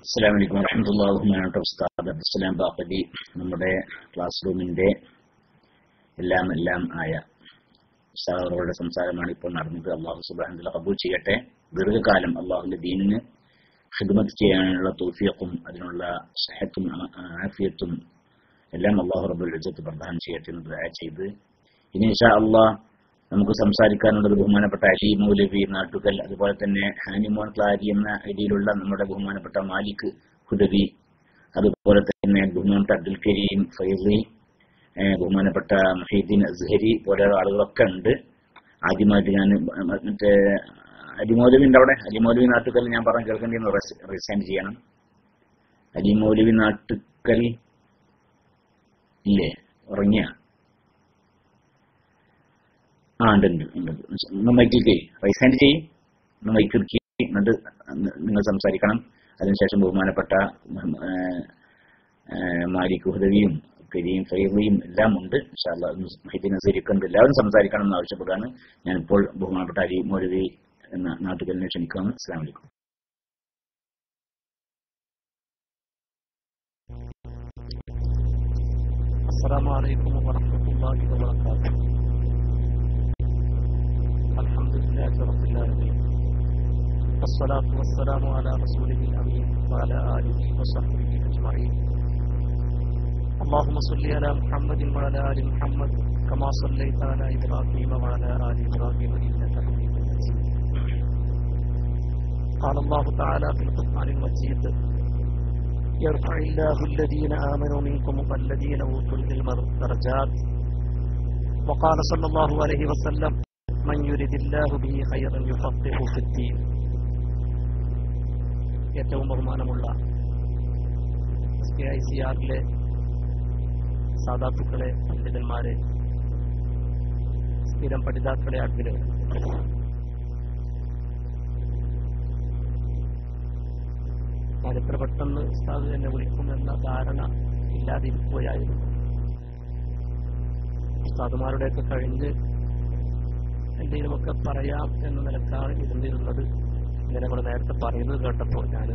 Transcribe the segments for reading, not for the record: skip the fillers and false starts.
അസ്സലാമു അലൈക്കും വറഹ്മത്തുള്ളാഹി വബറകാതുഹു. ഉസ്താദ് അബ്ദുസ്സലാം ബാഖവി നമ്മുടെ ക്ലാസ് റൂമിന്റെ എല്ലാം ആയ ഉസ്താദുകളുടെ സംസാരമാണ് ഇപ്പോൾ നടന്നത്. അള്ളാഹു സുബ്ഹാനഹു വ തആല ഖബൂൽ ചെയ്യട്ടെ. ദീർഘകാലം അള്ളാഹുവിന്റെ ദീനിന് ഖിദ്മത്ത് ചെയ്യാനുള്ള തൗഫീഖും അതിനുള്ള സഹത്തും ആഫിയത്തും എല്ലാം അള്ളാഹു റബ്ബുൽ ഇസ്സത്ത് പ്രദാനം ചെയ്യട്ടെ എന്ന് ദുആ ചെയ്ത് ഇനി ഇൻഷാ അള്ളാഹ് നമുക്ക് സംസാരിക്കാനുള്ളത് ബഹുമാനപ്പെട്ട അലി മൗലവി നാട്ടുകൽ, അതുപോലെ തന്നെ ഹാനിമോൻ ക്ലാരി എന്ന ഐഡിയിലുള്ള നമ്മുടെ ബഹുമാനപ്പെട്ട മാലിക് ഹുദവി, അതുപോലെ തന്നെ ബഹുമാനപ്പെട്ട അബ്ദുൽ കരീം ഫൈസി, ബഹുമാനപ്പെട്ട മുഹീദ്ദീൻ അസ്ഹരി പോലെയുള്ള ആളുകളൊക്കെ ഉണ്ട്. ആദ്യമായിട്ട് ഞാൻ മറ്റേ അലിമൗലവിന്റെ അവിടെ അലിമൗലവി നാട്ടുകൽ ഞാൻ പറഞ്ഞ കേൾക്കേണ്ടി റിസൈൻ ചെയ്യണം. അലിമൗലവി നാട്ടുകൽ ഇല്ലേ, ഉറങ്ങിയ ഉണ്ട്. മൈക്കിലേക്ക് റൈസാൻഡ് ചെയ്യും, മൈക്ക് എന്നിട്ട് നിങ്ങൾ സംസാരിക്കണം. അതിനുശേഷം ബഹുമാനപ്പെട്ട മാലിക് ഹുദവിയും കരീം ഫൈറിയും എല്ലാം ഉണ്ട്. ഇൻഷാ അല്ലാഹ് മുഹീദ്ദീൻ അസ്ഹരിക്കുണ്ട്. എല്ലാവരും സംസാരിക്കണം എന്ന് ആവശ്യപ്പെടുകയാണ്. ഞാനിപ്പോൾ ബഹുമാനപ്പെട്ട അലി മൗലവി എന്ന നാട്ടുകലിനെ ക്ഷണിക്കുകയാണ്. അസ്സലാമു അലൈക്കും. അസ്സലാമു അലൈക്കും വറഹ്മത്തുള്ളാഹി വബറകാതുഹു. അൽഹംദുലില്ലാഹി റബ്ബിൽ ആലമീൻ വസ്സലാത്തു വസ്സലാമു അലാ റസൂലിൽ അമീൻ വഅലാ ആലിഹി വസഹ്ബിഹി അജ്മഈൻ. اللهم صل على محمد وعلى ال محمد كما صليت على ابراهيم وعلى ال ابراهيم انك حميد مجيد. قال الله تعالى في القرآن المجيد: يرفع الله الذين آمنوا منكم والذين أوتوا العلم درجات. وقال صلى الله عليه وسلم: من يريد الله به خيرا يفقهه في الدين. ഏറ്റവും ബഹുമാനമുള്ള SKICR-ലെ സാദാത്തുക്കളെ, പണ്ഡിതന്മാരെ, സ്ഥിരം പഠിതാക്കളെ, അഡ്മിനുകൾ, ഞാനിത്ര പെട്ടെന്ന് ഉസ്താദ് എന്നെ വിളിക്കുമെന്ന ധാരണ ഇല്ലാതിരിക്കുകയായിരുന്നു. ഉസ്താദുമാരുടെയൊക്കെ കഴിഞ്ഞ് എന്തെങ്കിലുമൊക്കെ പറയാം എന്ന നിലക്കാണ് ഇരുന്നിരുന്നത്. ഇങ്ങനെ നമ്മൾ നേരത്തെ പറയുന്നത് കേട്ടപ്പോൾ ഞാൻ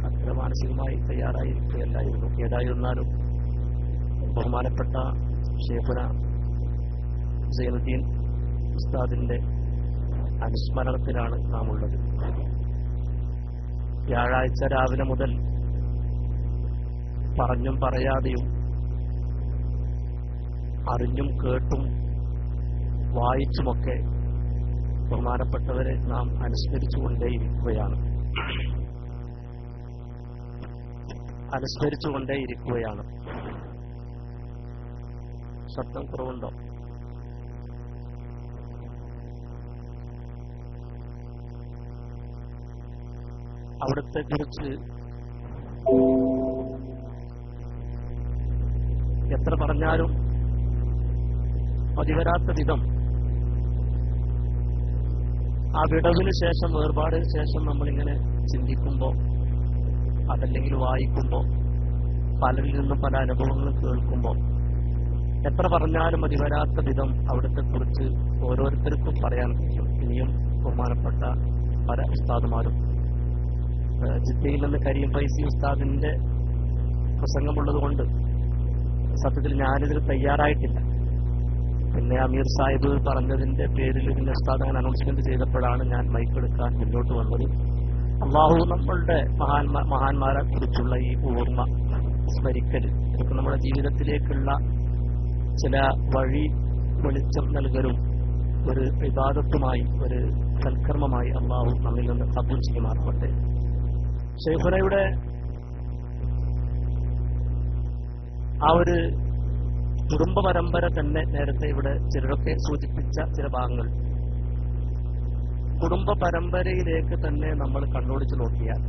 അത്ര മാനസികമായി തയ്യാറായിരിക്കുകയല്ലായിരുന്നു. ഏതായിരുന്നാലും ബഹുമാനപ്പെട്ട ഷേഖുന സൈനുദ്ദീൻ ഉസ്താദിന്റെ അനുസ്മരണത്തിലാണ് നാം ഉള്ളത്. വ്യാഴാഴ്ച രാവിലെ മുതൽ പറഞ്ഞും പറയാതെയും അറിഞ്ഞും കേട്ടും വായിച്ചുമൊക്കെ ബഹുമാനപ്പെട്ടവരെ നാം അനുസ്മരിച്ചുകൊണ്ടേയിരിക്കുകയാണ്. ശബ്ദം കുറവുണ്ടോ? അവിടത്തെ കുറിച്ച് എത്ര പറഞ്ഞാലും മതിവരാത്ത വിധം ആ വിടവിന് ശേഷം, വേർപാടിന് ശേഷം നമ്മളിങ്ങനെ ചിന്തിക്കുമ്പോൾ, അതല്ലെങ്കിൽ വായിക്കുമ്പോൾ, പലരിൽ നിന്നും പല അനുഭവങ്ങളും കേൾക്കുമ്പോൾ എത്ര പറഞ്ഞാലും മതിവരാത്ത വിധം അവിടത്തെ കുറിച്ച് ഓരോരുത്തർക്കും പറയാൻ കഴിയും. ഇനിയും ബഹുമാനപ്പെട്ട പല ഉസ്താദുമാരും, ജിദ്ദയിൽ നിന്ന് കരീം ഫൈസി ഉസ്താദിന്റെ പ്രസംഗമുള്ളത് കൊണ്ട് സത്യത്തിൽ ഞാനിതിൽ തയ്യാറായിട്ടില്ല. പിന്നെ അമീർ സാഹിബ് പറഞ്ഞതിന്റെ പേരിൽ പിന്നെ ഉസ്താദ് അങ്ങനെ അനൗൺസ്മെന്റ് ചെയ്തപ്പോഴാണ് ഞാൻ മൈക്കെടുക്കാൻ മുന്നോട്ട് വന്നത്. അള്ളാഹു നമ്മളുടെ മഹാന്മാരെ കുറിച്ചുള്ള ഈ ഓർമ്മ സ്മരിക്കൽ, ഇതൊക്കെ നമ്മുടെ ജീവിതത്തിലേക്കുള്ള ചില വഴി വെളിച്ചം നൽകലും ഒരു ഇബാദത്തുമായി, ഒരു സൽക്കർമ്മമായി അള്ളാഹു നമ്മിൽ നിന്ന് ഖബൂൽ ചെയ്യുമാറാവട്ടെ. ഷെയ്ഖുനയുടെ ആ ഒരു കുടുംബ പരമ്പര തന്നെ നേരത്തെ ഇവിടെ ചിലരൊക്കെ സൂചിപ്പിച്ച ചില ഭാഗങ്ങൾ, കുടുംബ പരമ്പരയിലേക്ക് തന്നെ നമ്മൾ കണ്ണോടിച്ചു നോക്കിയാൽ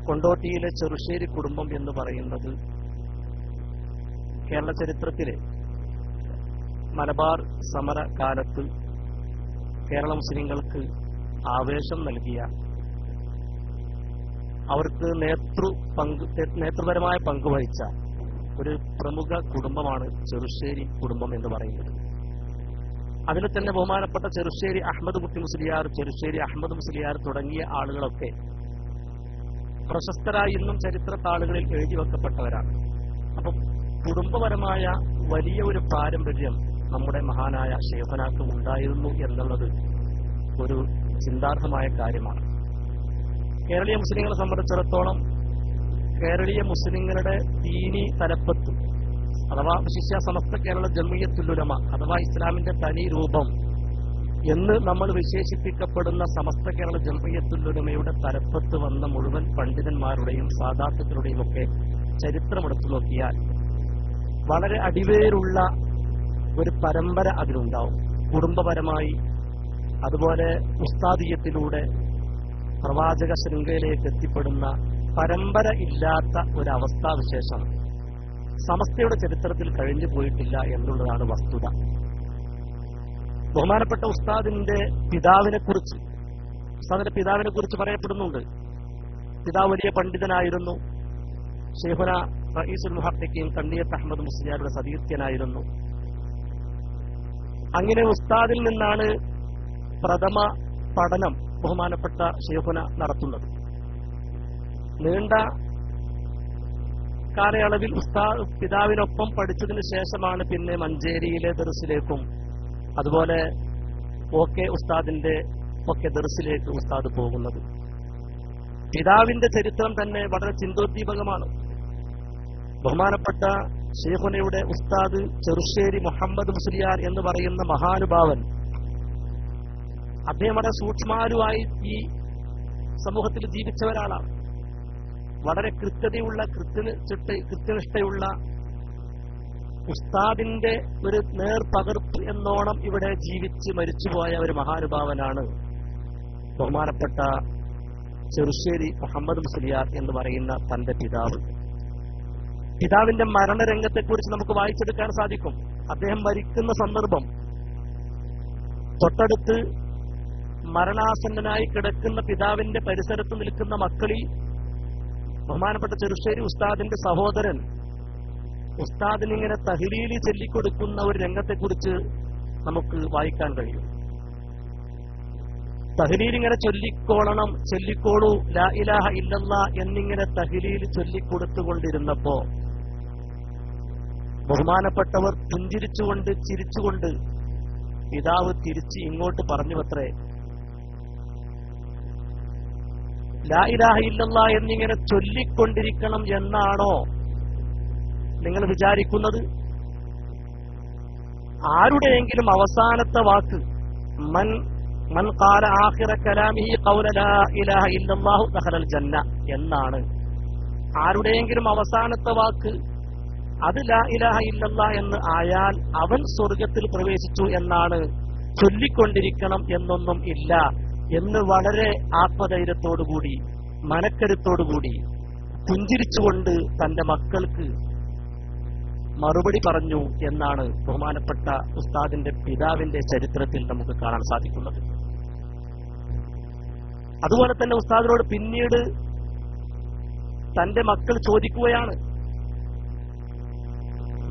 കൊണ്ടോട്ടിയിലെ ചെറുശ്ശേരി കുടുംബം എന്ന് പറയുന്നത് കേരള ചരിത്രത്തിലെ മലബാർ സമര കാലത്ത് കേരള മുസ്ലിങ്ങൾക്ക് ആവേശം നൽകിയ, അവർക്ക് നേതൃപരമായ പങ്കുവഹിച്ച ഒരു പ്രമുഖ കുടുംബമാണ് ചെറുശ്ശേരി കുടുംബം എന്ന് പറയുന്നത്. അതിൽ തന്നെ ബഹുമാനപ്പെട്ട ചെറുശ്ശേരി അഹമ്മദ് കുട്ടി മുസ്ലിയാർ, ചെറുശ്ശേരി അഹമ്മദ് മുസ്ലിയാർ തുടങ്ങിയ ആളുകളൊക്കെ പ്രശസ്തരായി ഇന്നും ചരിത്ര താളുകളിൽ എഴുതി വെക്കപ്പെട്ടവരാണ്. അപ്പം കുടുംബപരമായ വലിയ ഒരു പാരമ്പര്യം നമ്മുടെ മഹാനായ ശൈഖുനാക്ക് ഉണ്ടായിരുന്നു എന്നുള്ളത് ഒരു ചിന്താർഹമായ കാര്യമാണ്. കേരളീയ മുസ്ലിങ്ങളെ സംബന്ധിച്ചിടത്തോളം കേരളീയ മുസ്ലിങ്ങളുടെ ദീനി തലപ്പത്ത് അഥവാ വിശിഷ്യ സമസ്ത കേരള ജംഇയ്യത്തുൽ ഉലമ അഥവാ ഇസ്ലാമിന്റെ തനി രൂപം എന്ന് നമ്മൾ വിശേഷിപ്പിക്കപ്പെടുന്ന സമസ്ത കേരള ജംഇയ്യത്തുൽ ഉലമയുടെ തലപ്പത്ത് വന്ന മുഴുവൻ പണ്ഡിതന്മാരുടെയും സാദാത്തുക്കളുടെയും ഒക്കെ ചരിത്രമെടുത്തു നോക്കിയാൽ വളരെ അടിവേരുള്ള ഒരു പരമ്പര അതിലുണ്ടാവും. കുടുംബപരമായി, അതുപോലെ ഉസ്താദിയത്തിലൂടെ പ്രവാചക ശൃംഖലയിലേക്ക് എത്തിപ്പെടുന്ന പരമ്പര ഇല്ലാത്ത ഒരവസ്ഥാവിശേഷം സമസ്തയുടെ ചരിത്രത്തിൽ കഴിഞ്ഞു പോയിട്ടില്ല എന്നുള്ളതാണ് വസ്തുത. ബഹുമാനപ്പെട്ട ഉസ്താദിന്റെ പിതാവിനെ കുറിച്ച് പറയപ്പെടുന്നുണ്ട്. പിതാവ് വലിയ പണ്ഡിതനായിരുന്നു. ശൈഖുന റഈസുൽ മുഹഖ്ഖിഖീൻ കണ്ണിയത്ത് അഹ്മദ് മുസ്ലിയാരുടെ സതീർത്ഥ്യനായിരുന്നു. അങ്ങനെ ഉസ്താദിൽ നിന്നാണ് പ്രഥമ പഠനം ബഹുമാനപ്പെട്ട ശൈഖുന നടത്തുന്നത്. നീണ്ട കാലയളവിൽ ഉസ്താദ് പിതാവിനൊപ്പം പഠിച്ചതിന് ശേഷമാണ് പിന്നെ മഞ്ചേരിയിലെ ദർസിലേക്കും അതുപോലെ ഉസ്താദിന്റെ ഒക്കെ ദർസിലേക്ക് ഉസ്താദ് പോകുന്നത്. പിതാവിന്റെ ചരിത്രം തന്നെ വളരെ ചിന്തോദ്ദീപകമാണ്. ബഹുമാനപ്പെട്ട ശൈഖുനയുടെ ഉസ്താദ് ചെറുശ്ശേരി മുഹമ്മദ് മുസ്ലിയാർ എന്ന് പറയുന്ന മഹാനുഭാവൻ, അദ്ദേഹം വളരെ സൂക്ഷ്മാലുവായി ഈ സമൂഹത്തിൽ ജീവിച്ച ഒരാളാണ്. വളരെ കൃത്യതയുള്ള കൃത്യനിഷ്ഠയുള്ള ഉസ്താദിന്റെ ഒരു നേർപകർപ്പ് എന്നോണം ഇവിടെ ജീവിച്ച് മരിച്ചുപോയ ഒരു മഹാനുഭാവനാണ് ബഹുമാനപ്പെട്ട ചെറുശ്ശേരി മുഹമ്മദ് മുസ്ലിയാർ എന്ന് പറയുന്ന തന്റെ പിതാവ്. പിതാവിന്റെ മരണരംഗത്തെക്കുറിച്ച് നമുക്ക് വായിച്ചെടുക്കാൻ സാധിക്കും. അദ്ദേഹം മരിക്കുന്ന സന്ദർഭം തൊട്ടടുത്ത് മരണാസന്നനായി കിടക്കുന്ന പിതാവിന്റെ പരിസരത്ത് നിൽക്കുന്ന മക്കളിൽ ബഹുമാനപ്പെട്ട ചെറുശ്ശേരി ഉസ്താദിന്റെ സഹോദരൻ ഉസ്താദിനിങ്ങനെ തഹ്ലീൽ ചൊല്ലിക്കൊടുക്കുന്ന ഒരു രംഗത്തെക്കുറിച്ച് നമുക്ക് വായിക്കാൻ കഴിയും. തഹ്ലീൽ ഇങ്ങനെ ചൊല്ലിക്കോളൂ ലാ ഇലാഹ ഇല്ലല്ലാ എന്നിങ്ങനെ തഹ്ലീൽ ചൊല്ലിക്കൊടുത്തുകൊണ്ടിരുന്നപ്പോ ബഹുമാനപ്പെട്ടവർ പുഞ്ചിരിച്ചുകൊണ്ട് ചിരിച്ചുകൊണ്ട് പിതാവ് തിരിച്ച് ഇങ്ങോട്ട് പറഞ്ഞുവത്രേ, ലാ ഇലാഹ ഇല്ലല്ലാ എന്നിങ്ങനെ ചൊല്ലിക്കൊണ്ടിരിക്കണം എന്നാണോ നിങ്ങൾ വിചാരിക്കുന്നത്? ആരുടെയെങ്കിലും അവസാനത്തെ വാക്ക് മൻ ഖാല ആഖിറ കലാമിഹി ഖൗല ലാ ഇലാഹ ഇല്ലല്ലാഹു ദഖലൽ ജന്ന എന്നാണ്. ആരുടെയെങ്കിലും അവസാനത്തെ വാക്ക് അത് ലാ ഇലാഹ ഇല്ലല്ലാ എന്ന് ആയാൽ അവൻ സ്വർഗത്തിൽ പ്രവേശിച്ചു എന്നാണ്. ചൊല്ലിക്കൊണ്ടിരിക്കണം എന്നൊന്നും ഇല്ല എന്ന് വളരെ ആത്മധൈര്യത്തോടുകൂടി മനക്കരുത്തോടുകൂടി പുഞ്ചിരിച്ചുകൊണ്ട് തന്റെ മക്കൾക്ക് മറുപടി പറഞ്ഞു എന്നാണ് ബഹുമാനപ്പെട്ട ഉസ്താദിന്റെ പിതാവിന്റെ ചരിത്രത്തിൽ നമുക്ക് കാണാൻ സാധിക്കുന്നത്. അതുപോലെ തന്നെ ഉസ്താദിനോട് പിന്നീട് തന്റെ മക്കൾ ചോദിക്കുകയാണ്,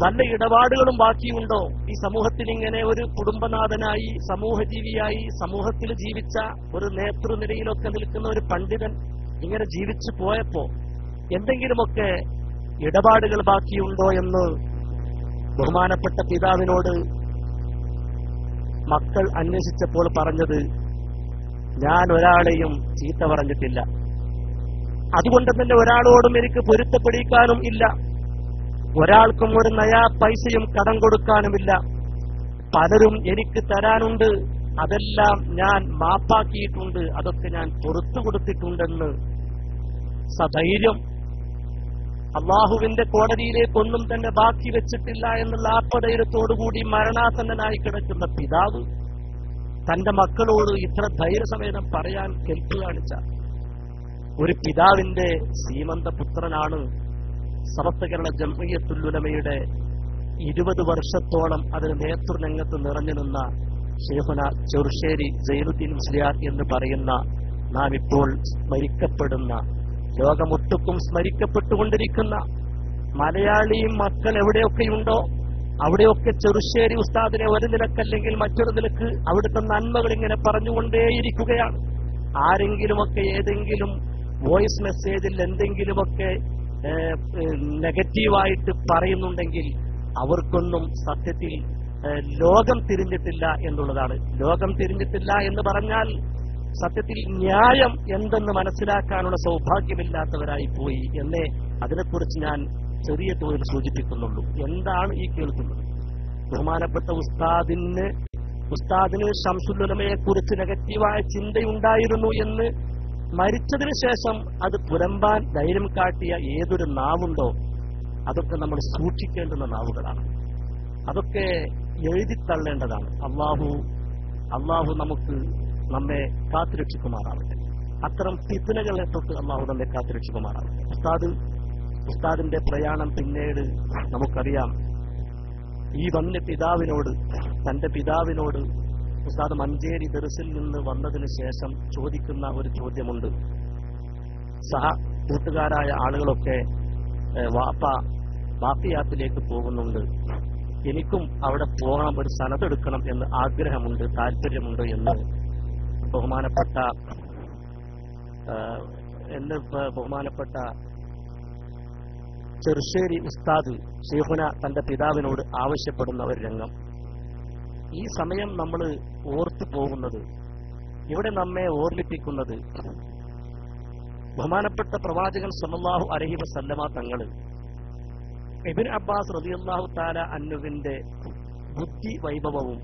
വല്ല ഇടപാടുകളും ബാക്കിയുണ്ടോ? ഈ സമൂഹത്തിൽ ഇങ്ങനെ ഒരു കുടുംബനാഥനായി സമൂഹജീവിയായി സമൂഹത്തിൽ ജീവിച്ച ഒരു നേതൃനിരയിലൊക്കെ നിൽക്കുന്ന ഒരു പണ്ഡിതൻ ഇങ്ങനെ ജീവിച്ചു പോയപ്പോ എന്തെങ്കിലുമൊക്കെ ഇടപാടുകൾ ബാക്കിയുണ്ടോ എന്ന് ബഹുമാനപ്പെട്ട പിതാവിനോട് മക്കൾ അന്വേഷിച്ചപ്പോൾ പറഞ്ഞത്, ഞാൻ ഒരാളെയും ചീത്ത പറഞ്ഞിട്ടില്ല, അതുകൊണ്ട് തന്നെ ഒരാളോടും എനിക്ക് പൊരുത്തപ്പെടിക്കാനും ഇല്ല, ഒരാൾക്കും ഒരു നയാ പൈസയും കടം കൊടുക്കാനുമില്ല, പലരും എനിക്ക് തരാനുണ്ട്, അതെല്ലാം ഞാൻ മാപ്പാക്കിയിട്ടുണ്ട്, അതൊക്കെ ഞാൻ പുറത്തു കൊടുത്തിട്ടുണ്ടെന്ന് സധൈര്യം അള്ളാഹുവിന്റെ കോടതിയിലേക്കൊന്നും തന്നെ ബാക്കി വെച്ചിട്ടില്ല എന്നുള്ള ആത്മധൈര്യത്തോടുകൂടി മരണാസന്നനായി കിടക്കുന്ന പിതാവ് തന്റെ മക്കളോട് ഇത്ര ധൈര്യസമേതം പറയാൻ കെൽപ്പ് കാണിച്ച ഒരു പിതാവിന്റെ സീമന്ത പുത്രനാണ് സമസ്ത കേരള ജംഇയ്യത്തുൽ ഉലമയുടെ 20 വർഷത്തോളം അതിന് നേതൃരംഗത്ത് നിറഞ്ഞു നിന്ന ശൈഖുന ചെറുശ്ശേരി സൈനുദ്ദീൻ മുസ്ലിയാർ എന്ന് പറയുന്ന നാം ഇപ്പോൾ സ്മരിക്കപ്പെടുന്ന, ലോകമൊട്ടുക്കും സ്മരിക്കപ്പെട്ടുകൊണ്ടിരിക്കുന്ന മലയാളി മക്കൾ എവിടെയൊക്കെയുണ്ടോ അവിടെയൊക്കെ ചെറുശ്ശേരി ഉസ്താദിനെ ഒരു നിലക്കല്ലെങ്കിൽ മറ്റൊരു നിലക്ക് അവിടുത്തെ നന്മകൾ ഇങ്ങനെ പറഞ്ഞുകൊണ്ടേയിരിക്കുകയാണ്. ആരെങ്കിലുമൊക്കെ ഏതെങ്കിലും വോയിസ് മെസ്സേജിൽ എന്തെങ്കിലുമൊക്കെ നെഗറ്റീവായിട്ട് പറയുന്നുണ്ടെങ്കിൽ അവർക്കൊന്നും സത്യത്തിൽ ലോകം തിരിഞ്ഞിട്ടില്ല എന്നുള്ളതാണ്. ലോകം തിരിഞ്ഞിട്ടില്ല എന്ന് പറഞ്ഞാൽ സത്യത്തിൽ ന്യായം എന്തെന്ന് മനസ്സിലാക്കാനുള്ള സൗഭാഗ്യമില്ലാത്തവരായി പോയി എന്നേ അതിനെക്കുറിച്ച് ഞാൻ ചെറിയ തോതിൽ സൂചിപ്പിക്കുന്നുള്ളൂ. എന്താണ് ഈ കേൾക്കുന്നത്? ബഹുമാനപ്പെട്ട ഉസ്താദിന് ശംസുൽ ഉലമയെ കുറിച്ച് നെഗറ്റീവായ ചിന്തയുണ്ടായിരുന്നു എന്ന് മരിച്ചതിന് ശേഷം അത് പുലമ്പാൻ ധൈര്യം കാട്ടിയ ഏതൊരു നാവുണ്ടോ അതൊക്കെ നമ്മൾ സൂക്ഷിക്കേണ്ടുന്ന നാവുകളാണ്. അതൊക്കെ എഴുതിത്തള്ളേണ്ടതാണ്. അള്ളാഹു നമ്മെ കാത്തുരക്ഷിക്കുമാറാവട്ടെ. അത്തരം ഫിത്നകളെ തൊട്ട് അള്ളാഹു നമ്മെ കാത്തുരക്ഷിക്കുമാറാവട്ടെ. ഉസ്താദിന്റെ പ്രയാണം പിന്നീട് നമുക്കറിയാം. ഈ വന്യ പിതാവിനോട്, തന്റെ പിതാവിനോട് ഉസ്താദ് മഞ്ചേരി ദർസിൽ നിന്ന് വന്നതിന് ശേഷം ചോദിക്കുന്ന ഒരു ചോദ്യമുണ്ട്. കൂട്ടുകാരായ ആളുകളൊക്കെ വാപ്പിയാത്തിലേക്ക് പോകുന്നുണ്ട്, എനിക്കും അവിടെ പോകണം, ഒരു സനതെടുക്കണം എന്ന് ആഗ്രഹമുണ്ട്, താല്പര്യമുണ്ട് എന്ന് ബഹുമാനപ്പെട്ട ചെറുശ്ശേരി ഉസ്താദ് ഷെയ്ഖുന തന്റെ പിതാവിനോട് ആവശ്യപ്പെടുന്ന ഒരു രംഗം. ഈ സമയം നമ്മൾ ഓർത്തു പോകുന്നത്, ഇവിടെ നമ്മെ ഓർമ്മിപ്പിക്കുന്നത് ബഹുമാനപ്പെട്ട പ്രവാചകൻ സല്ലല്ലാഹു അലൈഹി വസല്ലമ തങ്ങൾ ഇബ്നു അബ്ബാസ് റളിയല്ലാഹു തആല അൻഹുവിന്റെ ബുദ്ധി വൈഭവവും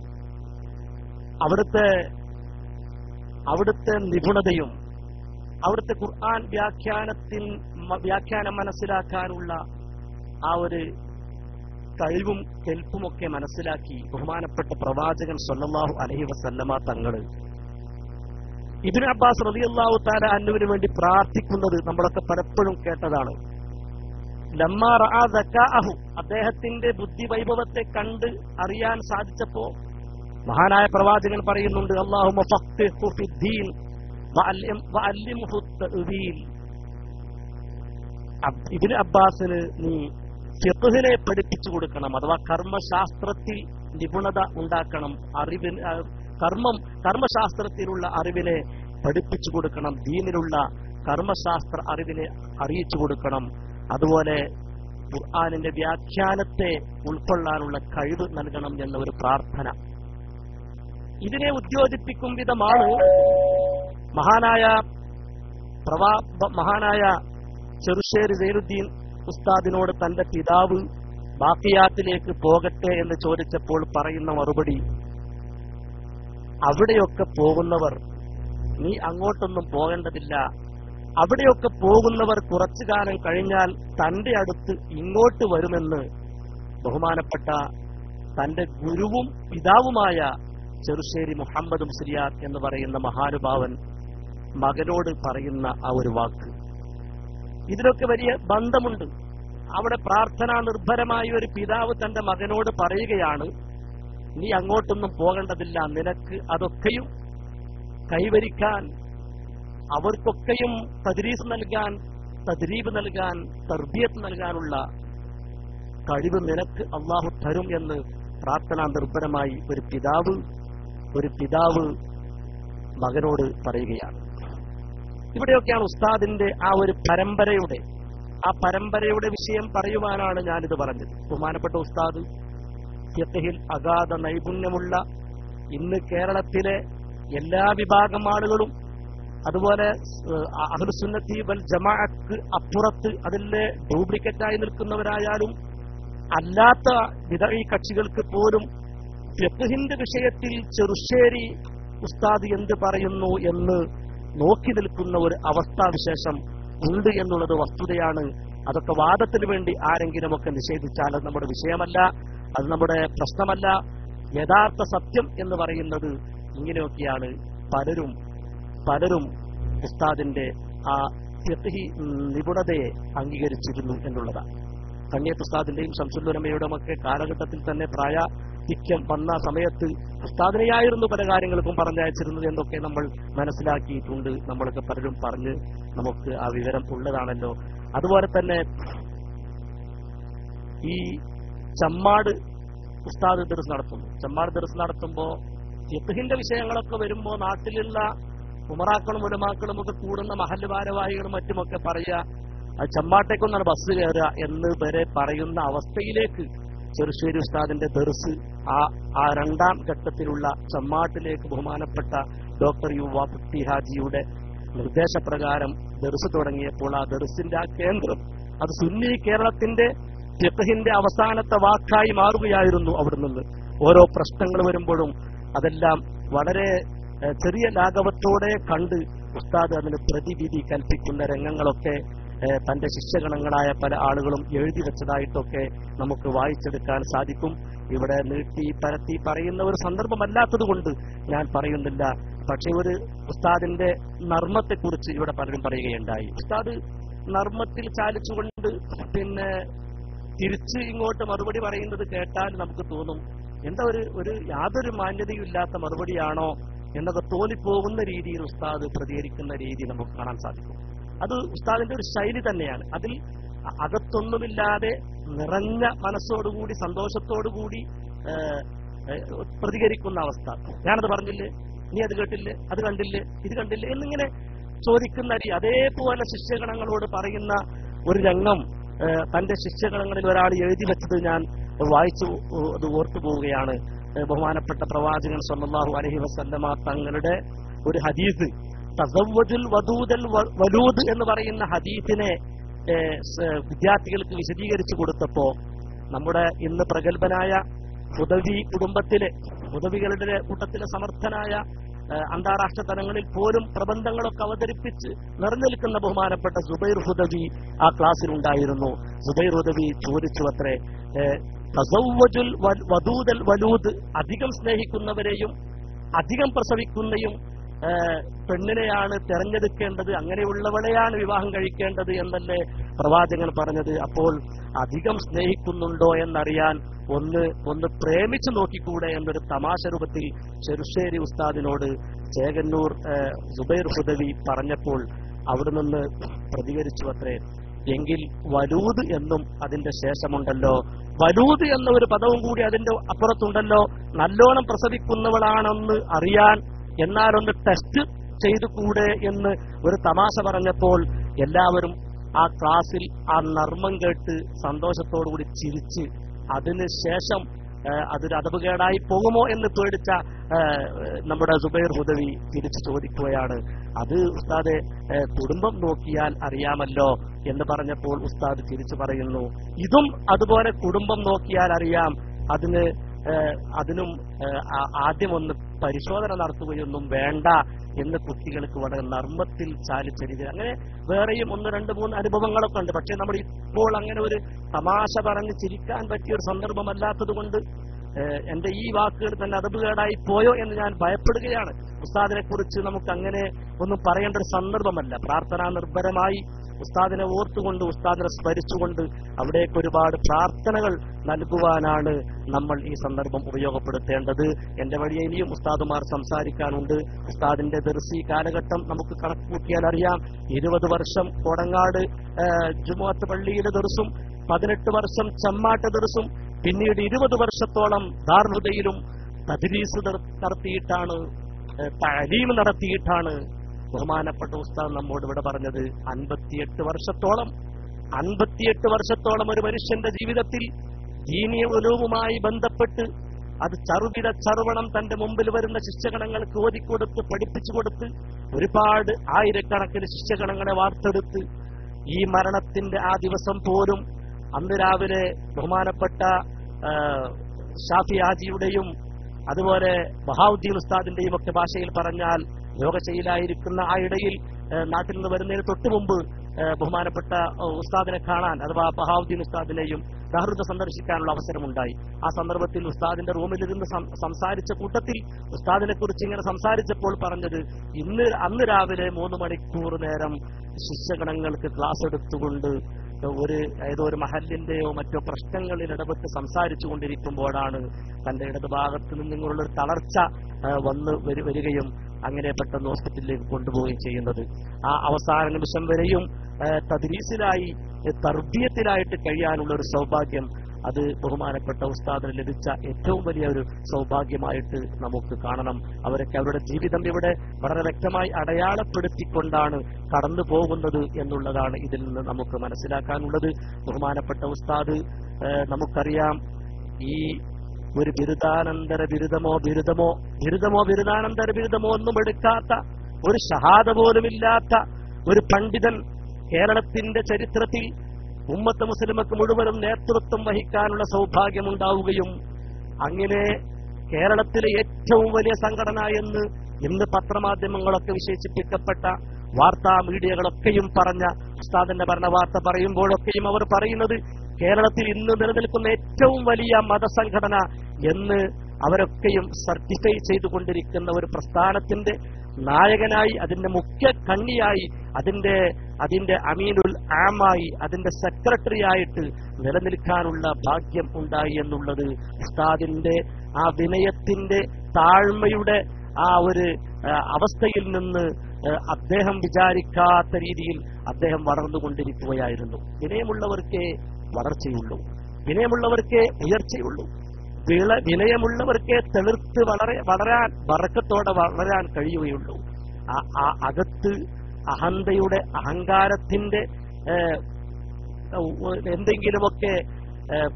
അവിടുത്തെ നിപുണതയും അവിടുത്തെ ഖുർആൻ വ്യാഖ്യാനം മനസ്സിലാക്കാനുള്ള ആ ഒരു കഴിവും കെൽപ്പുമൊക്കെ മനസ്സിലാക്കി ബഹുമാനപ്പെട്ട പ്രവാചകൻ സല്ലല്ലാഹു അലൈഹി വസല്ലമ തങ്ങൾ ഇബ്നു അബ്ബാസ് റളിയല്ലാഹു തആല അൻഹുവിന് വേണ്ടി പ്രാർത്ഥിക്കുന്നത് നമ്മളൊക്കെ പലപ്പോഴും കേട്ടതാണ്. ലമ്മാ റഅ ദകാഅഹു, അദ്ദേഹത്തിന്റെ ബുദ്ധി വൈഭവത്തെ കണ്ട് അറിയാൻ സാധിച്ചപ്പോ മഹാനായ പ്രവാചകൻ പറയുന്നുണ്ട്, അല്ലാഹുമ്മ ഫഖ്ഹിഹു ഫിദ്ദീൻ വഅല്ലിംഹു തഅ്വീൽ. ഇബ്നു അബ്ബാസിന് നീ ഫിഖ്ഹിനെ പഠിപ്പിച്ചു കൊടുക്കണം, അഥവാ കർമ്മശാസ്ത്രത്തിൽ നിപുണത ഉണ്ടാക്കണം, കർമ്മശാസ്ത്രത്തിലുള്ള അറിവിനെ പഠിപ്പിച്ചു കൊടുക്കണം, ദീനിലുള്ള കർമ്മശാസ്ത്ര അറിവിനെ അറിയിച്ചു കൊടുക്കണം. അതുപോലെ ഖുർആനിന്റെ വ്യാഖ്യാനത്തെ ഉൾക്കൊള്ളാനുള്ള കഴിവ് നൽകണം എന്ന ഒരു പ്രാർത്ഥന. ഇതിനെ ഉദ്യോജിപ്പിക്കും വിധമാണ് മഹാനായ ചെറുശ്ശേരി സൈനുദ്ദീൻ ഉസ്താദിനോട് തന്റെ പിതാവ് ബാക്കിയാത്തിലേക്ക് പോകട്ടെ എന്ന് ചോദിച്ചപ്പോൾ പറയുന്ന മറുപടി, അവിടെയൊക്കെ പോകുന്നവർ നീ അങ്ങോട്ടൊന്നും പോകേണ്ടതില്ല, അവിടെയൊക്കെ പോകുന്നവർ കുറച്ചു കാലം കഴിഞ്ഞാൽ തന്റെ അടുത്ത് ഇങ്ങോട്ട് വരുമെന്ന് ബഹുമാനപ്പെട്ട തന്റെ ഗുരുവും പിതാവുമായ ചെറുശ്ശേരി മുഹമ്മദ് മുസ്ലിയാർ എന്ന് പറയുന്ന മഹാനുഭാവൻ മകനോട് പറയുന്ന ആ ഒരു വാക്ക്. ഇതിലൊക്കെ വലിയ ബന്ധമുണ്ട്. അവിടെ പ്രാർത്ഥനാ നിർഭരമായ ഒരു പിതാവ് തന്റെ മകനോട് പറയുകയാണ്, നീ അങ്ങോട്ടൊന്നും പോകേണ്ടതില്ല, നിനക്ക് അതൊക്കെയും കൈവരിക്കാൻ, അവർക്കൊക്കെയും തദ്രീസ് നൽകാൻ, തദ്രീബ് നൽകാൻ, തർബിയത്ത് നൽകാനുള്ള കഴിവ് നിനക്ക് അള്ളാഹു തരും എന്ന് പ്രാർത്ഥനാ നിർഭരമായി ഒരു പിതാവ് മകനോട് പറയുകയാണ്. ഇവിടെയൊക്കെയാണ് ഉസ്താദിന്റെ ആ ഒരു പരമ്പരയുടെ വിഷയം പറയുവാനാണ് ഞാനിത് പറഞ്ഞത്. ബഹുമാനപ്പെട്ട ഉസ്താദ് ഫിഖ്ഹിൽ അഗാധ നൈപുണ്യമുള്ള, ഇന്ന് കേരളത്തിലെ എല്ലാ വിഭാഗം ആളുകളും, അതുപോലെ അഹ്ലുസുന്നത്തി വൽ ജമാഅത്ത് അപ്പുറത്ത് അതിലെ ഡ്യൂപ്ലിക്കേറ്റായി നിൽക്കുന്നവരായാലും അല്ലാത്ത ബിദ്ഈ കക്ഷികൾക്ക് പോലും ഫിഖ്ഹിന്റെ വിഷയത്തിൽ ചെറുശ്ശേരി ഉസ്താദ് എന്ത് പറയുന്നു എന്ന് നോക്കി നിൽക്കുന്ന ഒരു അവസ്ഥാവിശേഷം ഉണ്ട് എന്നുള്ളത് വസ്തുതയാണ്. അതൊക്കെ വാദത്തിന് വേണ്ടി ആരെങ്കിലുമൊക്കെ നിഷേധിച്ചാൽ അത് നമ്മുടെ വിഷയമല്ല, അത് നമ്മുടെ പ്രശ്നമല്ല. യഥാർത്ഥ സത്യം എന്ന് പറയുന്നത് ഇങ്ങനെയൊക്കെയാണ്. പലരും ഉസ്താദിന്റെ ആ ഫിഖ്ഹി നിപുണതയെ അംഗീകരിച്ചിരുന്നു എന്നുള്ളതാണ്. കണ്ണിയത്ത് ഉസ്താദിന്റെയും ശംസുൽ ഉലമയുടെയും ഒക്കെ കാലഘട്ടത്തിൽ തന്നെ പ്രായാധിക്യം വന്ന സമയത്ത് ഉസ്താദിനെയായിരുന്നു പല കാര്യങ്ങൾക്കും പറഞ്ഞയച്ചിരുന്നത് എന്നൊക്കെ നമ്മൾ മനസ്സിലാക്കിയിട്ടുണ്ട്. നമ്മളൊക്കെ പലരും പറഞ്ഞ് നമുക്ക് ആ വിവരം ഉള്ളതാണല്ലോ. അതുപോലെ തന്നെ ഈ ചമ്മാട് ഉസ്താദ് ദർസ് നടത്തുന്നു. ചമ്മാട് ദർസ് നടത്തുമ്പോൾ ഫിഖ്ഹിന്റെ വിഷയങ്ങളൊക്കെ വരുമ്പോൾ നാട്ടിലുള്ള ഉമറാക്കളും ഉലമാക്കളും ഒക്കെ കൂടുന്ന മഹല്ല് ഭാരവാഹികളും മറ്റുമൊക്കെ പറയുക ചെമ്മാട്ടേക്കൊന്നാണ് ബസ് കയറുക എന്ന് വരെ പറയുന്ന അവസ്ഥയിലേക്ക് ചെറുശ്ശേരി ഉസ്താദിന്റെ ദർസ് ആ രണ്ടാം ഘട്ടത്തിലുള്ള ചെമ്മാട്ടിലേക്ക് ബഹുമാനപ്പെട്ട ഡോക്ടർ യുവാഫി ഹാജിയുടെ നിർദ്ദേശപ്രകാരം ദർസ് തുടങ്ങിയപ്പോൾ ആ ദർസിന്റെ ആ കേന്ദ്രം അത് സുന്നി കേരളത്തിന്റെ ഫിഖ്ഹിന്റെ അവസാനത്തെ വാക്കായി മാറുകയായിരുന്നു. അവിടെ നിന്ന് ഓരോ പ്രശ്നങ്ങൾ വരുമ്പോഴും അതെല്ലാം വളരെ ചെറിയ ലാഘവത്തോടെ കണ്ട് ഉസ്താദ് അതിന് പ്രതിവിധി കൽപ്പിക്കുന്ന രംഗങ്ങളൊക്കെ തന്റെ ശിഷ്യഗണങ്ങളായ പല ആളുകളും എഴുതി വെച്ചതായിട്ടൊക്കെ നമുക്ക് വായിച്ചെടുക്കാൻ സാധിക്കും. ഇവിടെ നീട്ടി പരത്തി പറയുന്ന ഒരു സന്ദർഭമല്ലാത്തത് കൊണ്ട് ഞാൻ പറയുന്നില്ല. പക്ഷെ ഒരു ഉസ്താദിന്റെ നർമ്മത്തെക്കുറിച്ച് ഇവിടെ പലരും പറയുകയുണ്ടായി. ഉസ്താദ് നർമ്മത്തിൽ ചാലിച്ചുകൊണ്ട് പിന്നെ തിരിച്ച് ഇങ്ങോട്ട് മറുപടി പറയുന്നത് കേട്ടാൽ നമുക്ക് തോന്നും എന്താ ഒരു യാതൊരു മാന്യതയും ഇല്ലാത്ത മറുപടിയാണോ എന്നൊക്കെ തോന്നിപ്പോകുന്ന രീതിയിൽ ഉസ്താദ് പ്രതികരിക്കുന്ന രീതി നമുക്ക് കാണാൻ സാധിക്കും. അത് ഉസ്താദിന്റെ ഒരു ശൈലി തന്നെയാണ്. അതിൽ അകത്തൊന്നുമില്ലാതെ നിറഞ്ഞ മനസ്സോടുകൂടി സന്തോഷത്തോടുകൂടി പ്രതികരിക്കുന്ന അവസ്ഥ. ഞാനത് പറഞ്ഞില്ലേ, നീ അത് കേട്ടില്ലേ, അത് കണ്ടില്ലേ, ഇത് കണ്ടില്ലേ എന്നിങ്ങനെ ചോദിക്കുന്ന അതേപോലെ ശിഷ്യഗണങ്ങളോട് പറയുന്ന ഒരു രംഗം തന്റെ ശിഷ്യഗണങ്ങളിൽ ഒരാൾ എഴുതി വെച്ചത് ഞാൻ വായിച്ചു അത് ഓർത്തു പോവുകയാണ്. ബഹുമാനപ്പെട്ട പ്രവാചകൻ സല്ലല്ലാഹു അലൈഹി വസല്ലമ തങ്ങളുടെ ഒരു ഹദീസ് തസവ്വജുൽ വദൂദൽ വലൂദ് എന്ന് പറയുന്ന ഹദീസിനെ വിദ്യാർത്ഥികൾക്ക് വിശദീകരിച്ചു കൊടുത്തപ്പോ നമ്മുടെ ഇന്ന് പ്രഗത്ഭനായ ഹുദവി കുടുംബത്തിലെ ഹുദവികളുടെ കൂട്ടത്തിലെ സമർത്ഥനായ അന്താരാഷ്ട്ര തലങ്ങളിൽ പോലും പ്രബന്ധങ്ങളൊക്കെ അവതരിപ്പിച്ച് നിറഞ്ഞു നിൽക്കുന്ന ബഹുമാനപ്പെട്ട സുബൈർ ഹുദവി ആ ക്ലാസ്സിലുണ്ടായിരുന്നു. സുബൈർ ഹുദവി ചോദിച്ചു അത്രേ, തസവ്വജുൽ വദൂദൽ വലൂദ്, അധികം സ്നേഹിക്കുന്നവരെയും അധികം പ്രസവിക്കുന്നയും പെണ്ണിനെയാണ് തെരഞ്ഞെടുക്കേണ്ടത്, അങ്ങനെയുള്ളവളെയാണ് വിവാഹം കഴിക്കേണ്ടത് എന്നല്ലേ പ്രവാചകൻ പറഞ്ഞത്. അപ്പോൾ അധികം സ്നേഹിക്കുന്നുണ്ടോ എന്നറിയാൻ ഒന്ന് പ്രേമിച്ചു നോക്കിക്കൂടെ എന്നൊരു തമാശ രൂപത്തിൽ ചെറുശ്ശേരി ഉസ്താദിനോട് ചേകന്നൂർ സുബൈർ ഹുദവി പറഞ്ഞപ്പോൾ അവിടെ നിന്ന് പ്രതികരിച്ചു അത്രേ, എങ്കിൽ വലൂദ് എന്നും അതിന്റെ ശേഷമുണ്ടല്ലോ, വലൂദ് എന്ന ഒരു പദവും കൂടി അതിന്റെ അപ്പുറത്തുണ്ടല്ലോ, നല്ലോണം പ്രസവിക്കുന്നവളാണെന്ന് അറിയാൻ എന്നാലൊന്ന് ടെസ്റ്റ് ചെയ്തു കൂടെ എന്ന് ഒരു തമാശ പറഞ്ഞപ്പോൾ എല്ലാവരും ആ ക്ലാസ്സിൽ ആ നർമ്മം കേട്ട് സന്തോഷത്തോടുകൂടി ചിരിച്ച് അതിനുശേഷം അതൊരു അദബുകേടായി പോകുമോ എന്ന് പേടിച്ച നമ്മുടെ സുബൈർ ഹുദവി തിരിച്ചു ചോദിക്കുകയാണ്, അത് ഉസ്താദെ കുടുംബം നോക്കിയാൽ അറിയാമല്ലോ എന്ന് പറഞ്ഞപ്പോൾ ഉസ്താദ് തിരിച്ചു പറയുന്നു, ഇതും അതുപോലെ കുടുംബം നോക്കിയാൽ അറിയാം, അതിനും ആദ്യം ഒന്ന് പരിശോധന നടത്തുകയൊന്നും വേണ്ട എന്ന് കുട്ടികൾക്ക് വളരെ നർമ്മത്തിൽ ചാലിച്ചെരിക. അങ്ങനെ വേറെയും 1, 2, 3 അനുഭവങ്ങളൊക്കെ ഉണ്ട്. പക്ഷെ നമ്മൾ ഇപ്പോൾ അങ്ങനെ ഒരു തമാശ പറഞ്ഞ് ചിരിക്കാൻ പറ്റിയ ഒരു സന്ദർഭമല്ലാത്തത് കൊണ്ട് എന്റെ ഈ വാക്കുകൾ തന്നെ അദബുകേടായി പോയോ എന്ന് ഞാൻ ഭയപ്പെടുകയാണ്. ഉസ്താദിനെ കുറിച്ച് നമുക്ക് അങ്ങനെ ഒന്നും പറയേണ്ട ഒരു സന്ദർഭമല്ല. പ്രാർത്ഥനാ നിർഭരമായി ഉസ്താദിനെ ഓർത്തുകൊണ്ട് ഉസ്താദിനെ സ്മരിച്ചുകൊണ്ട് അവിടേക്ക് ഒരുപാട് പ്രാർത്ഥനകൾ നൽകുവാനാണ് നമ്മൾ ഈ സന്ദർഭം ഉപയോഗപ്പെടുത്തേണ്ടത്. എന്റെ വഴി ഇനിയും ഉസ്താദുമാർ സംസാരിക്കാനുണ്ട്. ഉസ്താദിന്റെ ദർസി കാലഘട്ടം നമുക്ക് കണക്കുകൂട്ടിയാൽ അറിയാം. 20 വർഷം കോടങ്ങാട് ജുമുഅത്ത് പള്ളിയുടെ ദർസും 18 വർഷം ചെമ്മാട്ട് ദർസും പിന്നീട് 20 വർഷത്തോളം ദാറുൽ ഹുദയിലും തദ്രീസ് നടത്തിയിട്ടാണ്, തഅലീം നടത്തിയിട്ടാണ് ബഹുമാനപ്പെട്ട ഉസ്താദ് നമ്മോട് ഇവിടെ പറഞ്ഞത്. 58 വർഷത്തോളം ഒരു മനുഷ്യന്റെ ജീവിതത്തിൽ ദീനീ ഉലൂമുമായി ബന്ധപ്പെട്ട് അത് ചറുവണം തന്റെ മുമ്പിൽ വരുന്ന ശിഷ്യഗണങ്ങൾക്ക് ഓതിക്കൊടുത്ത് പഠിപ്പിച്ചു കൊടുത്ത് ഒരുപാട് ആയിരക്കണക്കിന് ശിഷ്യഗണങ്ങളെ വാർത്തെടുത്ത് ഈ മരണത്തിന്റെ ആ ദിവസം പോലും അന്ന് രാവിലെ ബഹുമാനപ്പെട്ട ഷാഫി ഹാജിയുടെയും അതുപോലെ ബഹാവുദ്ദീൻ ഉസ്താദിന്റെയും ഒക്കെ ഭാഷയിൽ പറഞ്ഞാൽ യോഗശയിലായിരിക്കുന്ന ആ ഇടയിൽ നാട്ടിൽ നിന്ന് വരുന്നതിന് തൊട്ടു മുമ്പ് ബഹുമാനപ്പെട്ട ഉസ്താദിനെ കാണാൻ അഥവാ ബഹാവുദ്ദീൻ ഉസ്താദിനെയും ദഹ്റുദ സന്ദർശിക്കാനുള്ള അവസരമുണ്ടായി. ആ സന്ദർഭത്തിൽ ഉസ്താദിന്റെ റൂമിലിരുന്ന് സംസാരിച്ച കൂട്ടത്തിൽ ഉസ്താദിനെ കുറിച്ച് ഇങ്ങനെ സംസാരിച്ചപ്പോൾ പറഞ്ഞത്, അന്ന് രാവിലെ 3 മണിക്കൂർ നേരം ശിഷ്യഗണങ്ങൾക്ക് ക്ലാസ് എടുത്തുകൊണ്ട് ഏതോ ഒരു മഹല്ലിന്റെയോ മറ്റോ പ്രശ്നങ്ങളിൽ ഇടപെട്ട് സംസാരിച്ചു കൊണ്ടിരിക്കുമ്പോഴാണ് തന്റെ ഇടതുഭാഗത്ത് നിന്നുള്ള ഒരു തളർച്ച വരികയും അങ്ങനെ പെട്ടെന്ന് ഹോസ്പിറ്റലിലേക്ക് കൊണ്ടുപോവുകയും ചെയ്യുന്നത്. ആ അവസാന നിമിഷം വരെയും തദ്രീസിലായി തർബിയത്തിലായിട്ട് കഴിയാനുള്ള ഒരു സൗഭാഗ്യം അത് ബഹുമാനപ്പെട്ട ഉസ്താദിന് ലഭിച്ച ഏറ്റവും വലിയ ഒരു സൗഭാഗ്യമായിട്ട് നമുക്ക് കാണണം. അവരൊക്കെ അവരുടെ ജീവിതം ഇവിടെ വളരെ വ്യക്തമായി അടയാളപ്പെടുത്തിക്കൊണ്ടാണ് കടന്നു പോകുന്നത് എന്നുള്ളതാണ് ഇതിൽ നിന്ന് നമുക്ക് മനസ്സിലാക്കാനുള്ളത്. ബഹുമാനപ്പെട്ട ഉസ്താദ് നമുക്കറിയാം, ഈ ഒരു ബിരുദാനന്തര ബിരുദമോ ഒന്നും എടുക്കാത്ത, ഒരു ഷഹാദ പോലുമില്ലാത്ത ഒരു പണ്ഡിതൻ കേരളത്തിന്റെ ചരിത്രത്തിൽ ഉമ്മത്ത് മുസ്ലിമക്ക് മുഴുവനും നേതൃത്വം വഹിക്കാനുള്ള സൗഭാഗ്യമുണ്ടാവുകയും അങ്ങനെ കേരളത്തിലെ ഏറ്റവും വലിയ സംഘടന എന്ന് ഇന്ന് പത്രമാധ്യമങ്ങളൊക്കെ വിശേഷിപ്പിക്കപ്പെട്ട വാർത്താ മീഡിയകളൊക്കെയും പറഞ്ഞ ഉസ്താദിന്റെ ഭരണവാർത്ത പറയുമ്പോഴൊക്കെയും അവർ പറയുന്നത് കേരളത്തിൽ ഇന്ന് നിലനിൽക്കുന്ന ഏറ്റവും വലിയ മതസംഘടന എന്ന് അവരൊക്കെയും സർട്ടിഫൈ ചെയ്തുകൊണ്ടിരിക്കുന്ന ഒരു പ്രസ്ഥാനത്തിന്റെ നായകനായി, അതിന്റെ മുഖ്യ കണ്ണിയായി, അതിന്റെ അമീനുൽ ആമായി, അതിന്റെ സെക്രട്ടറി ആയിട്ട് നിലനിൽക്കാനുള്ള ഭാഗ്യം ഉണ്ടായി എന്നുള്ളത് ഉസ്താദിന്റെ ആ വിനയത്തിന്റെ താഴ്മയുടെ ആ ഒരു അവസ്ഥയിൽ നിന്ന് അദ്ദേഹം വിചാരിക്കാത്ത രീതിയിൽ അദ്ദേഹം വളർന്നുകൊണ്ടിരിക്കുകയായിരുന്നു. വിനയമുള്ളവർക്കേ വളർച്ചയുള്ളൂ, വിനയമുള്ളവർക്കേ ഉയർച്ചയുള്ളൂ, വിനയമുള്ളവർക്കേ തെളിർത്ത് വളരാൻ ബറക്കത്തോടെ വളരാൻ കഴിയുകയുള്ളൂ. അകത്ത് അഹന്തയുടെ അഹങ്കാരത്തിന്റെ എന്തെങ്കിലുമൊക്കെ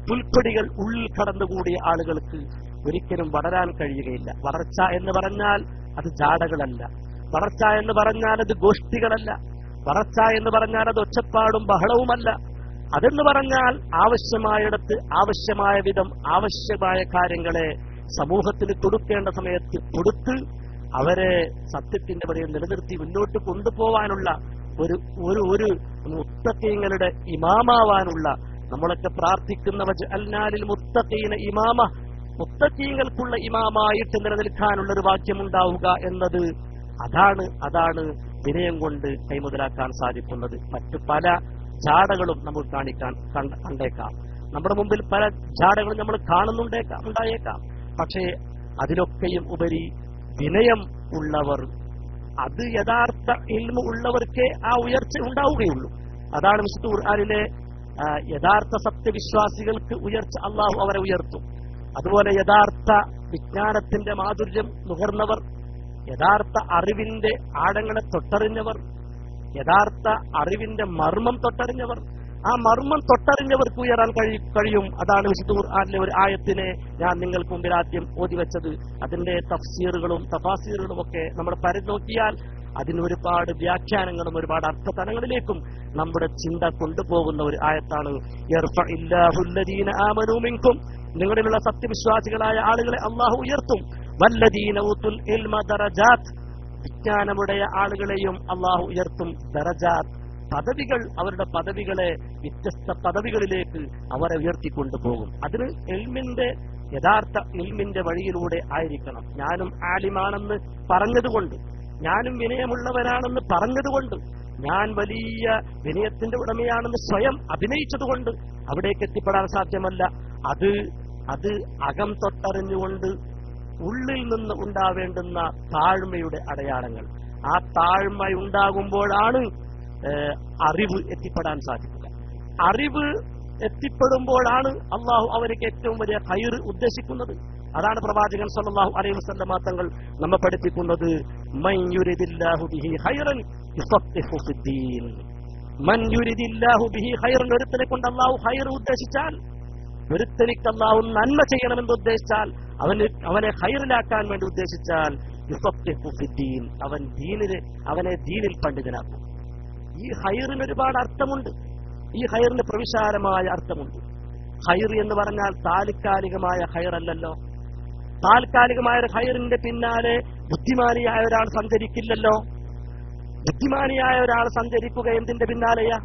പുൽപ്പടികൾ ഉള്ളിൽ കടന്നുകൂടിയ ആളുകൾക്ക് ഒരിക്കലും വളരാൻ കഴിയുകയില്ല. വളർച്ച എന്ന് പറഞ്ഞാൽ അത് ജാടകളല്ല, വളർച്ച എന്ന് പറഞ്ഞാൽ അത് ഗോഷ്ഠികളല്ല, വളർച്ച എന്ന് പറഞ്ഞാൽ അത് ഒച്ചപ്പാടും ബഹളവുമല്ല. അതെന്ന് പറഞ്ഞാൽ ആവശ്യമായിടത്ത് ആവശ്യമായ വിധം ആവശ്യമായ കാര്യങ്ങളെ സമൂഹത്തിന് കൊടുക്കേണ്ട സമയത്ത് കൊടുത്ത് അവരെ സത്യത്തിന്റെ വഴിയിൽ നിലനിർത്തി മുന്നോട്ട് കൊണ്ടുപോവാനുള്ള ഒരു മുത്തഖീങ്ങളുടെ ഇമാമാവാനുള്ള, നമ്മളൊക്കെ പ്രാർത്ഥിക്കുന്ന വജഅൽനാലിൽ മുത്തഖീന ഇമാമ, മുത്തഖീങ്ങൾക്കുള്ള ഇമാമായിട്ട് നിലനിൽക്കാനുള്ള ഒരു വാക്യമുണ്ടാവുക എന്നത് അതാണ് വിനയം കൊണ്ട് കൈമുതലാക്കാൻ സാധിക്കുന്നത്. മറ്റു പല ജാടകളും നമുക്ക് കണ്ടേക്കാം, നമ്മുടെ മുമ്പിൽ പല ജാടകളും നമ്മൾ ഉണ്ടായേക്കാം. പക്ഷേ അതിലൊക്കെയും ഉപരി വിനയം ഉള്ളവർ, അത് യഥാർത്ഥ ഇൽമു ഉള്ളവർക്കേ ആ ഉയർച്ച ഉണ്ടാവുകയുള്ളൂ. അതാണ് വിശുദ്ധ ഖുർആനിലെ യഥാർത്ഥ സത്യവിശ്വാസികൾക്ക് ഉയർച്ച, അള്ളാഹു അവരെ ഉയർത്തും. അതുപോലെ യഥാർത്ഥ വിജ്ഞാനത്തിന്റെ മാധുര്യം നുകർന്നവർ, യഥാർത്ഥ അറിവിന്റെ ആഴങ്ങളെ തൊട്ടറിഞ്ഞവർ, യഥാർത്ഥ അറിവിന്റെ മർമ്മം തൊട്ടറിഞ്ഞവർ, ആ മർമ്മം തൊട്ടറിഞ്ഞവർക്ക് ഉയരാൻ കഴിയും. അതാണ് വിശുദ്ധ ഖുർആനിലെ ഒരു ആയത്തിനെ ഞാൻ നിങ്ങൾക്ക് മുമ്പിൽ ആദ്യം ഓതിവെച്ചത്. അതിന്റെ തഫ്സീറുകളും തഫാസീറുകളും ഒക്കെ നമ്മൾ പരിനോക്കിയാൽ അതിന് ഒരുപാട് വ്യാഖ്യാനങ്ങളും ഒരുപാട് അർത്ഥതലങ്ങളിലേക്കും നമ്മുടെ ചിന്ത കൊണ്ടുപോകുന്ന ഒരു ആയത്താണ്. യർഫഇല്ലാഹുല്ലദീന ആമനൂ മിൻകും, നിങ്ങളിലുള്ള സത്യവിശ്വാസികളായ ആളുകളെ അള്ളാഹു ഉയർത്തും. വല്ലദീന ഊതുൽ ഇൽമ ദറജാത്ത്, വിജ്ഞാനമുடைய ആളുകളെയും അള്ളാഹു ഉയർത്തും. ദറജാത്ത്, പദവികൾ, അവരുടെ പദവികളെ വ്യത്യസ്ത പദവികളിലേക്ക് അവരെ ഉയർത്തിക്കൊണ്ടുപോകും. അതിന് യഥാർത്ഥ ഇൽമിന്റെ വഴിയിലൂടെ ആയിരിക്കണം. ഞാനും ആലിമാണെന്ന് പറഞ്ഞതുകൊണ്ട്, ഞാനും വിനയമുള്ളവരാണെന്ന് പറഞ്ഞതുകൊണ്ട്, ഞാൻ വലിയ വിനയത്തിന്റെ ഉടമയാണെന്ന് സ്വയം അഭിനയിച്ചതുകൊണ്ട് അവിടേക്ക് എത്തിപ്പെടാൻ സാധ്യമല്ല. അത് അകം തൊട്ടറിഞ്ഞുകൊണ്ട് ഉള്ളിൽ നിന്ന് ഉണ്ടാവേണ്ടുന്ന താഴ്മയുടെ അടയാളങ്ങൾ. ആ താഴ്മ ഉണ്ടാകുമ്പോഴാണ് അറിവ് എത്തിപ്പെടാൻ സാധിക്കുക. അറിവ് എത്തിപ്പെടുമ്പോഴാണ് അള്ളാഹു അവർക്ക് ഏറ്റവും വലിയ ഖൈർ ഉദ്ദേശിക്കുന്നത്. അതാണ് പ്രവാചകൻ സല്ലല്ലാഹു അലൈഹി വസല്ലം തങ്ങൾ നമ്മെ പഠിപ്പിക്കുന്നത്. മൻ യുരിദില്ലാഹു ബിഹി ഖൈറൻ യുഫഖിഹു ഫിദ്ദീൻ. മൻ യുരിദില്ലാഹു ബിഹി ഖൈറൻ, ഒരുത്തനെ കൊണ്ട് അള്ളാഹു ഖൈർ ഉദ്ദേശിച്ചാൽ, ഒരുത്തനിക്ക് അള്ളാഹു നന്മ ചെയ്യണമെന്ന് ഉദ്ദേശിച്ചാൽ, അവനെ ഖൈറിലാക്കാൻ വേണ്ടി ഉദ്ദേശിച്ചാൽ യുഫഖിഹു ഫിദ്ദീൻ, അവനെ ദീനിൽ പണ്ഡിതനാക്കും. ഈ ഖൈറിന് ഒരുപാട് അർത്ഥമുണ്ട്. ഈ ഖൈറിന് പ്രവിശാലമായ അർത്ഥമുണ്ട്. ഖൈർ എന്ന് പറഞ്ഞാൽ താൽക്കാലികമായ ഖൈറല്ലല്ലോ. താൽക്കാലികമായ ഒരു ഖൈറിന്റെ പിന്നാലെ ബുദ്ധിമാനിയായ ഒരാൾ സഞ്ചരിക്കില്ലല്ലോ. ബുദ്ധിമാനിയായ ഒരാൾ സഞ്ചരിക്കുക എന്തിന്റെ പിന്നാലെയാ?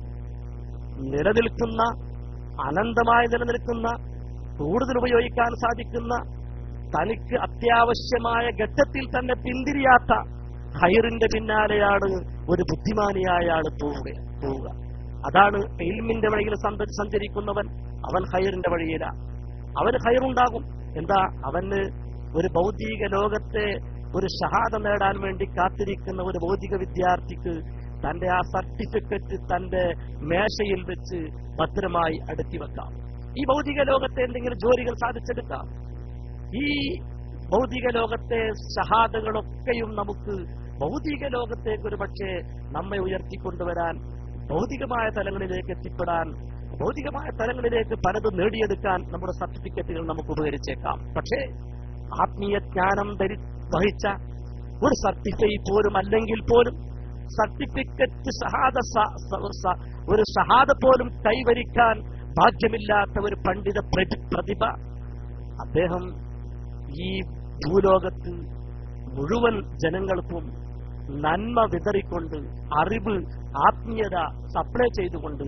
നിലനിൽക്കുന്ന, അനന്തമായി നിലനിൽക്കുന്ന, കൂടുതൽ ഉപയോഗിക്കാൻ സാധിക്കുന്ന, തനിക്ക് അത്യാവശ്യമായ ഘട്ടത്തിൽ തന്നെ പിന്തിരിയാത്ത ഖൈറിന്റെ പിന്നാലെയാണ് ഒരു ബുദ്ധിമാനിയായ ആൾ പോവുക. അതാണ് ഇൽമിന്റെ വഴിയിൽ സഞ്ചരിക്കുന്നവൻ. അവൻ ഖൈറിന്റെ വഴിയില, അവന് ഖൈറുണ്ടാകും. എന്താ? അവന് ഒരു ഭൗതിക ലോകത്തെ ഒരു ഷഹാദ നേടാൻ വേണ്ടി കാത്തിരിക്കുന്ന ഒരു ഭൗതിക വിദ്യാർത്ഥിക്ക് തന്റെ ആ സർട്ടിഫിക്കറ്റ് തന്റെ മേശയിൽ വെച്ച് ഭദ്രമായി അടുക്കി വെക്കാം. ഈ ഭൗതിക ലോകത്തെ എന്തെങ്കിലും ജോലികൾ സാധിച്ചെടുക്കാം. ഈ ഭൗതിക ലോകത്തെ ഷഹാദകളൊക്കെയും നമുക്ക് ഭൗതിക ലോകത്തേക്ക് ഒരു പക്ഷേ നമ്മെ ഉയർത്തിക്കൊണ്ടുവരാൻ, ഭൗതികമായ തലങ്ങളിലേക്ക് എത്തിപ്പെടാൻ, ഭൗതികമായ തലങ്ങളിലേക്ക് പലതും നേടിയെടുക്കാൻ നമ്മുടെ സർട്ടിഫിക്കറ്റുകൾ നമുക്ക് ഉപകരിച്ചേക്കാം. പക്ഷേ ആത്മീയ ജ്ഞാനം വഹിച്ച ഒരു സർട്ടിഫിക്കറ്റ് പോലും അല്ലെങ്കിൽ പോലും സർട്ടിഫിക്കറ്റ് ഒരു ഷഹാദ പോലും കൈവരിക്കാൻ ഭാഗ്യമില്ലാത്ത ഒരു പണ്ഡിത പ്രതിഭ അദ്ദേഹം ഈ ഭൂലോകത്ത് മുഴുവൻ ജനങ്ങൾക്കും നന്മ വിതറിക്കൊണ്ട് അറിവ് ആത്മീയത സപ്ലൈ ചെയ്തുകൊണ്ട്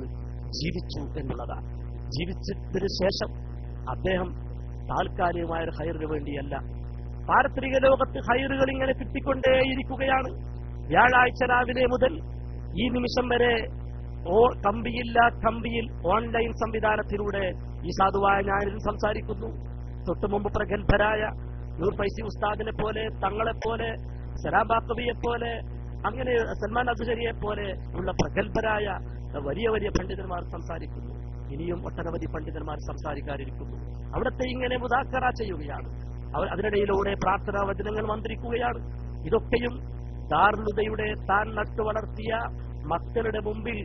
ജീവിച്ചു എന്നുള്ളതാണ്. ജീവിച്ചതിന് ശേഷം അദ്ദേഹം താൽക്കാലികമായ ഒരു ഹൈറിന് വേണ്ടിയല്ല, പാരത്രിക ലോകത്ത് ഹൈറുകൾ ഇങ്ങനെ കിട്ടിക്കൊണ്ടേയിരിക്കുകയാണ്. വ്യാഴാഴ്ച രാവിലെ മുതൽ ഈ നിമിഷം വരെ കമ്പിയിൽ ഓൺലൈൻ സംവിധാനത്തിലൂടെ ഈ സാധുവായ ഞാനിൽ സംസാരിക്കുന്നു. തൊട്ടു മുമ്പ് പ്രഗത്ഭരായ നൂർ ഫൈസി ഉസ്താദിനെ പോലെ, തങ്ങളെപ്പോലെ, സലാബാക്കവിയെ പോലെ, അങ്ങനെ സൽമാൻ അബ്ദുശരിയെ പോലെ ഉള്ള പ്രഗത്ഭരായ വലിയ വലിയ പണ്ഡിതന്മാർ സംസാരിക്കുന്നു. ഇനിയും ഒട്ടനവധി പണ്ഡിതന്മാർ സംസാരിക്കാനിരിക്കുന്നു. അവിടത്തെ ഇങ്ങനെ മുദാക്കറ ചെയ്യുകയാണ്. അതിനിടയിലൂടെ പ്രാർത്ഥനാ വചനങ്ങൾ മന്ത്രിക്കുകയാണ്. ഇതൊക്കെയും ദാറുൽഹുദയുടെ താൻ നട്ടു വളർത്തിയ മക്കളുടെ മുമ്പിൽ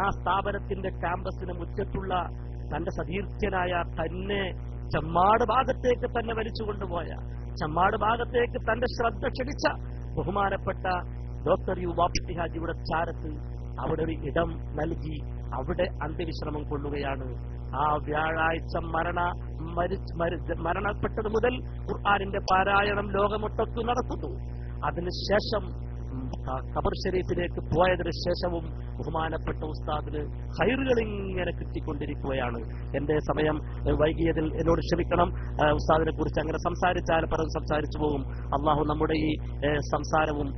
ആ സ്ഥാപനത്തിന്റെ ക്യാമ്പസിന് മുറ്റത്തുള്ള തന്റെ സതീർത്ഥ്യനായ തന്നെ ചമ്മാട് ഭാഗത്തേക്ക് തന്നെ വലിച്ചുകൊണ്ടുപോയ, ചമ്മാട് ഭാഗത്തേക്ക് തന്റെ ശ്രദ്ധ ക്ഷണിച്ച ബഹുമാനപ്പെട്ട ഡോക്ടർ യു വാപ്പി ഹാജിയുടെ ചാരത്ത് അവിടെ ഒരു ഇടം നൽകി അവിടെ അന്ത്യവിശ്രമം കൊള്ളുകയാണ്. ആ വ്യാഴാഴ്ച മരണപ്പെട്ടത് മുതൽ ഖുർആനിന്റെ പാരായണം ലോകമൊട്ടൊക്കെ നടത്തുന്നു. അതിനുശേഷം ഖബർ ഷരീഫിലേക്ക് പോയതിനു ശേഷവും ബഹുമാനപ്പെട്ട ഉസ്താദിന് ഖൈറുകൾ ഇങ്ങനെ കിട്ടിക്കൊണ്ടിരിക്കുകയാണ്. എന്റെ സമയം വൈകിയതിൽ എന്നോട് ക്ഷമിക്കണം. ഉസ്താദിനെ കുറിച്ച് അങ്ങനെ സംസാരിച്ചാൽ പലതും സംസാരിച്ചു പോകും. അള്ളാഹു നമ്മുടെ ഈ സംസാരവും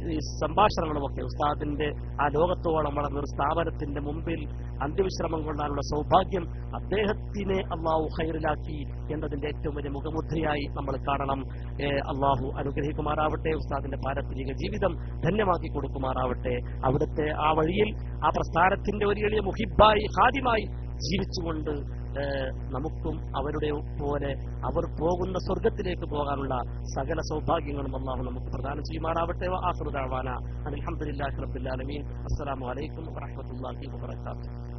ഈ സംഭാഷണങ്ങളുമൊക്കെ ഉസ്താദിന്റെ ആ ലോകത്തോളം വളർന്ന ഒരു സ്ഥാപനത്തിന്റെ മുമ്പിൽ അന്ത്യവിശ്രമം കൊണ്ടാനുള്ള സൗഭാഗ്യം അദ്ദേഹത്തിനെ അള്ളാഹു ഖൈറിലാക്കി എന്നതിന്റെ ഏറ്റവും വലിയ മുഖമുദ്രയായി നമ്മൾ കാണണം. അള്ളാഹു അനുഗ്രഹിക്കുമാറാവട്ടെ. ഉസ്താദിന്റെ പാരത്രിക ജീവിതം ധന്യമാക്കി കൊടുക്കുമാറാവട്ടെ. അവിടുത്തെ ആ വഴിയിൽ ആ പ്രസ്ഥാനത്തിന്റെ ഒരു എളിയ മുഹിബായി ഹാദിമായി ജീവിച്ചുകൊണ്ട് നമുക്കും അവരുടെ പോലെ അവർ പോകുന്ന സ്വർഗത്തിലേക്ക് പോകാനുള്ള സകല സൗഭാഗ്യങ്ങളും അല്ലാഹു നമുക്ക് പ്രദാനം ചെയ്യുമാറാവട്ടെ. ആഖിറു ദഅവാന അൽഹംദുലില്ലാഹി റബ്ബിൽ ആലമീൻ. അസ്സലാമു അലൈക്കും വറഹ്മത്തുള്ളാഹി വബറകാതുഹു.